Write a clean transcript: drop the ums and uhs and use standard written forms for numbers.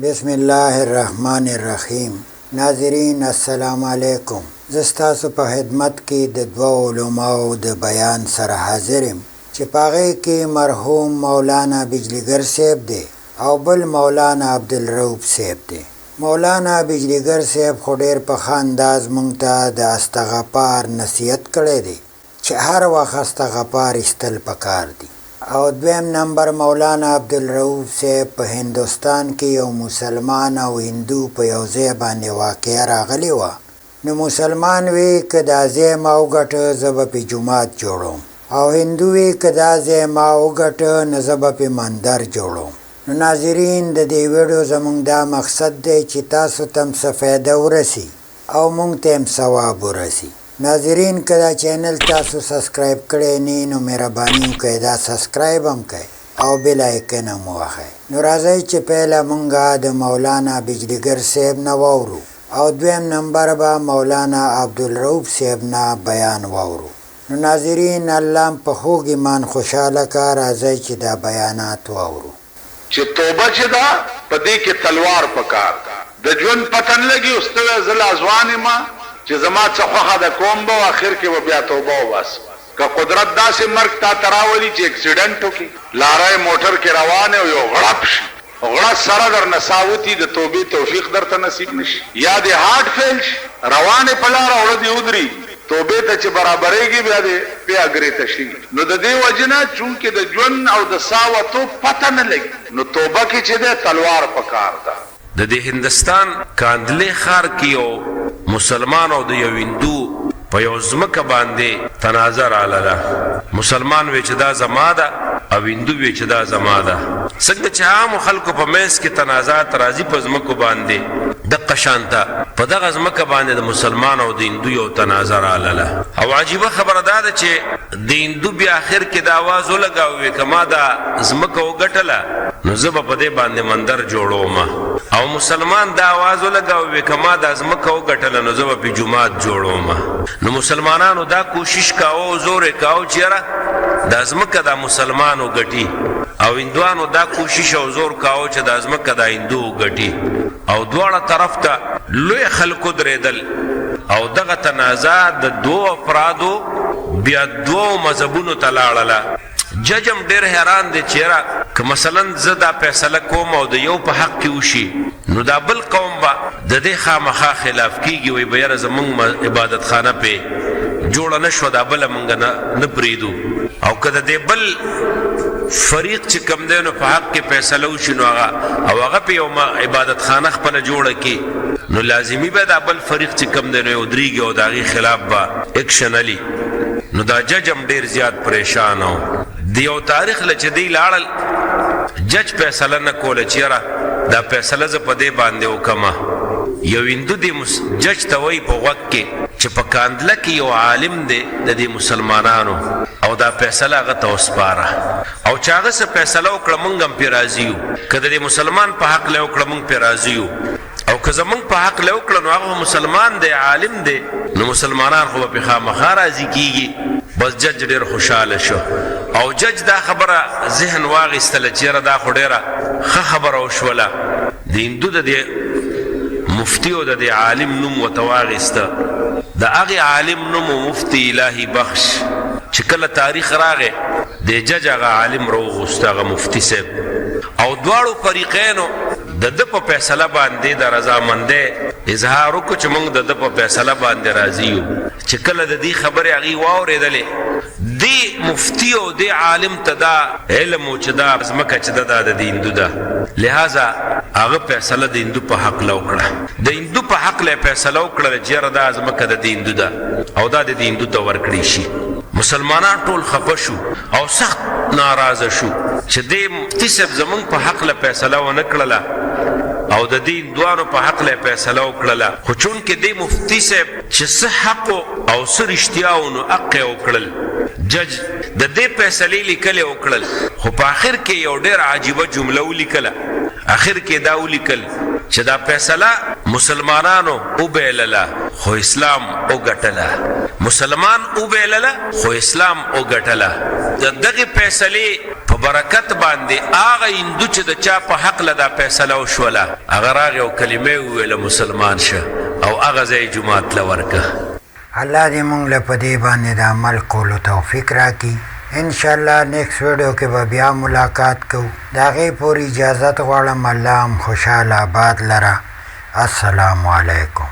بسم الله الرحمن الرحیم. ناظرین السلام علیکم. زستاسو په خدمت کې د دوه علماو د بیان سره حاضرم چې پاغه کې مرحوم مولانا بجلیګر صاحب دی او بل مولانا عبدالرؤف صاحب دی. مولانا بجلیګر صاحب خو ډېر په ښه انداز موږ ته د استغفار نصیحت کړی دی چې هر وخت استغفار ایستل پکار دی. او دویم نمبر مولانا عبدالرؤف صاحب په هندوستان کې یو مسلمان او هندو په یو ځای باندې واقعه راغلی وه. نو مسلمان وی که دا ځای ما وګټه زه به پې جومات جوړوم او هندو وی که دا ځای ما وګټه نو زه به پې مندر جوړوم. نو ناظرین د دې ویډیو زموږ دا مقصد دی چې تاسو ته هم څه فایده ورسي او موږ ته هم ثواب ورسي. ناظرین که دا چینل تاسو سبسکرایب کړی نه نو مهرباني وکړئ دا سبسکرایب هم کړئ او بیل آیکن هم ووهئ. نو راځئ چې پیله موږ د مولانا بجلیګر صاحب نه واورو او دویم نمبر به مولانا عبدالرؤف صاحب نه بیان واورو. نو ناظرین الله په خوږ ایمان خوشحاله که راځئ چې دا بیانات واورو. چې توبه چې ده په دې کې تلوار پکار د ژوند پته نه لګي اوس ته زه لا ځوان یم چې زما څه خوښه ده کوم به اخر کې به بیا توبه وباسم. که قدرت داسې مرګ تا ته راولي چې اکسیډنټ وکړي لاره موټر کې روان او یو غړپ شي غړپ سره درنه ساوتي د توبې توفیق درته نصیب نشي یا د هارټ فیل شي روانې په لاره اوړه دې ودري توبې ته چې برابرېږي بیا دې بیا ګرې ته شي. نو د دې وجه نه چونکې د ژوند او د ساوتو پته نه لګي نو توبه کې چې ده تلوار پکار ده. د دې هندستان کاندلې ښار کې یو مسلمان او د یو هندو په یو ځمکه باندې تنازع راغله. مسلمان وی چې دا زما ده او هندو وی چې دا زما ده. څنګه چې عام خلکو په منځ کې تنازعات راځي په ځمکو باندې دقه شانته په دغه ځمکه باندې د مسلمان او د هندو یو تنازع راغله. او عجیبه خبره دا ده چې د هندو بیا آخر کې د آواز ولګاوې که ما دا ځمکه وګټله نو زه به په دې باندې مندر جوړوم او مسلمان دا آواز ولګاوې که ما دا ځمکه وګټله نو زه به پې جومات جوړوم. نو مسلمانانو دا کوشش کاوه او زور یې کاوه چې یاره دا ځمکه دا مسلمان وګټي او هندوانو دا کوشش او زور کاوه چې دا ځمکه دا هندو وګټي او دواړه طرف ته لوی خلکو درېدل او دغه تنازع د دوو افرادو بیا دوو مذهبونو ته لاړله. جج هم ډېر حیران دی چې یاره که مثلا زه دا فیصله کوم او د یو په حق کې وشي نو دا بل قوم به د دې خامخا خلاف کېږي وایي به یاره زموږ عبادت خانه پې جوړه نه شوه دا بله موږ نه پرېږدو او که د دې بل فریق چې کم دی نو په حق کې فیصله وشي نو هغه پې یو عبادت خانه خپله جوړه کړي نو لازمي به دا بل فریق چې کم دی نو یې ودرېږي او د هغې خلاف به اکشن علي. نو دا جج هم ډېر زیات پریشان و. د یو تاریخ له چې دی لاړل جج فیصله نه کوله چې یاره دا فیصله زه په دې باندې وکړمه. یو هندو دې جج ته وایي په غوږ کې چې په کاندله کې یو عالم دی د دې مسلمانانو او دا فیصله هغه ته وسپاره او چې هغه څه فیصله وکړه موږ هم پرې راضي یو. که د دې مسلمان په حق له وکړه موږ پرې راضي یو او که زموږ په حق له وکړه نو هغه مسلمان دی عالم دی نو مسلمانان خو به پې خامخا راضي کېږي. بس جج ډېر خوشحاله شو او جج دا خبره ذهن واغېستله چې یاره دا خو ډېره ښه خبره وشوله. د هندو د دې مفتی او د دې عالم نوم ورته واغېسته. د هغې عالم نوم و مفتی الهي بخش چې کله تاریخ راغی د جج هغه عالم راوغوسته هغه مفتی صاحب او دواړو فریقینو د ده په فیصله باندې د رضامندۍ اظهار وکړو چې موږ د ده په فیصله باندې راضي یو. چې کله د دې خبرې هغې واورېدلې دې مفتی او دې عالم ته دا علم و چې دا ځمکه چې ده دا د هندو ده لہذا هغه فیصله د هندو په حق له وکړه. د هندو په حق له فیصله وکړله چې یاره دا ځمکه د هندو ده او دا د هندو ته ورکړی شي. مسلمانان ټول خفه شو او سخت ناراضه شو چې دې مفتی صاحب زموږ په حق له فیصله ونه کړله او د دې هندوانو په حق له فیصله وکړله خو چونکې دې مفتی صاحب چې څه حق او څه رښتیا و نو حق یې وکړل. جج د دې فیصلې لیکلې وکړل خو په آخر کې یو ډېر عجیبه جمله ولیکله. آخر کې دا ولیکل چې دا فیصله مسلمانانو وبیلله خو اسلام وګټله. مسلمان وبیلله خو اسلام وګټله. د دغې فیصلې په برکت باندې هغه هندو چې د چا په حق لدا فیصله وشوله هغه راغی او کلمې وویله مسلمان شه او هغه ځای جومات له ورکه. الله دې مونږ له په دې باندې د عمل کولو توفیق راکړي. انشاءالله نیکسٹ ویډیو کې به بیا ملاقات کوو. د هغې پورې اجازت غواړم. الله هم خوشحاله آباد لره. السلام علیکم.